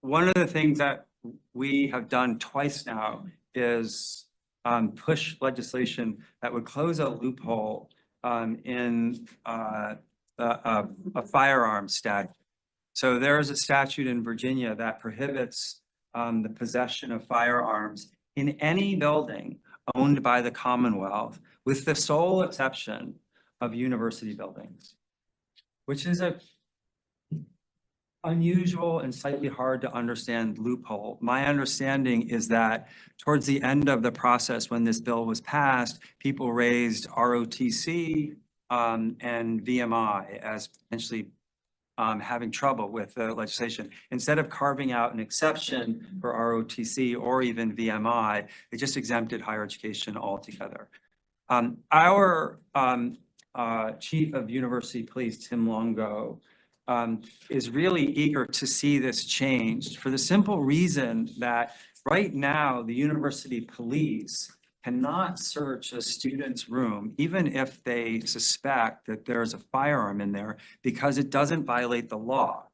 one of the things that we have done twice now is push legislation that would close a loophole in a firearm statute. So there is a statute in Virginia that prohibits the possession of firearms in any building owned by the Commonwealth, with the sole exception of university buildings, which is a unusual and slightly hard to understand loophole. My understanding is that towards the end of the process, when this bill was passed, people raised ROTC and VMI as potentially having trouble with the legislation. Instead of carving out an exception for ROTC or even VMI, they just exempted higher education altogether. Our chief of university police, Tim Longo, is really eager to see this changed for the simple reason that right now the university police cannot search a student's room, even if they suspect that there's a firearm in there, because it doesn't violate the law.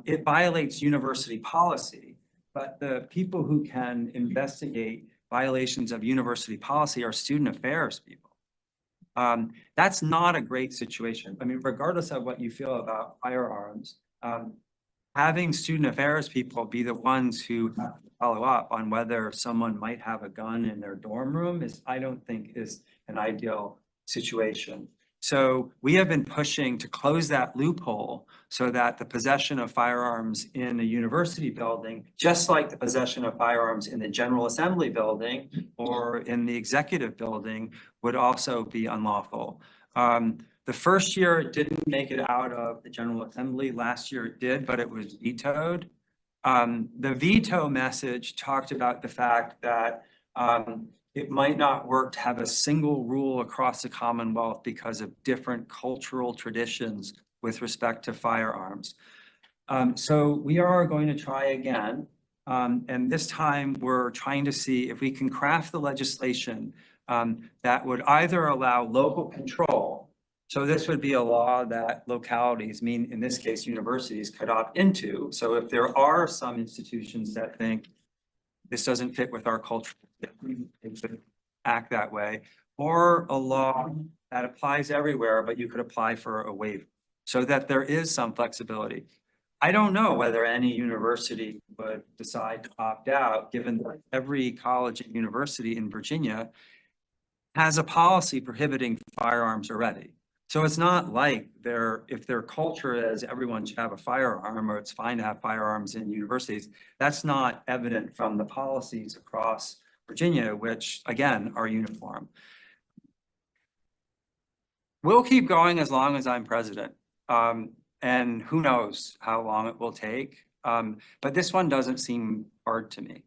It violates university policy, but the people who can investigate violations of university policy are student affairs people. That's not a great situation. I mean, regardless of what you feel about firearms, having student affairs people be the ones who have to follow up on whether someone might have a gun in their dorm room I don't think is an ideal situation. So we have been pushing to close that loophole so that the possession of firearms in a university building, just like the possession of firearms in the General Assembly building or in the executive building, would also be unlawful. The first year it didn't make it out of the General Assembly. Last year it did, but it was vetoed. The veto message talked about the fact that it might not work to have a single rule across the Commonwealth because of different cultural traditions with respect to firearms. So we are going to try again. And this time we're trying to see if we can craft the legislation that would either allow local control. So this would be a law that localities, in this case, universities, could opt into. So if there are some institutions that think this doesn't fit with our culture, they could act that way, or a law that applies everywhere, but you could apply for a waiver so that there is some flexibility. I don't know whether any university would decide to opt out, given that every college and university in Virginia has a policy prohibiting firearms already. So it's not like if their culture is everyone should have a firearm or it's fine to have firearms in universities, that's not evident from the policies across Virginia, which again are uniform. We'll keep going as long as I'm president. And who knows how long it will take. But this one doesn't seem hard to me.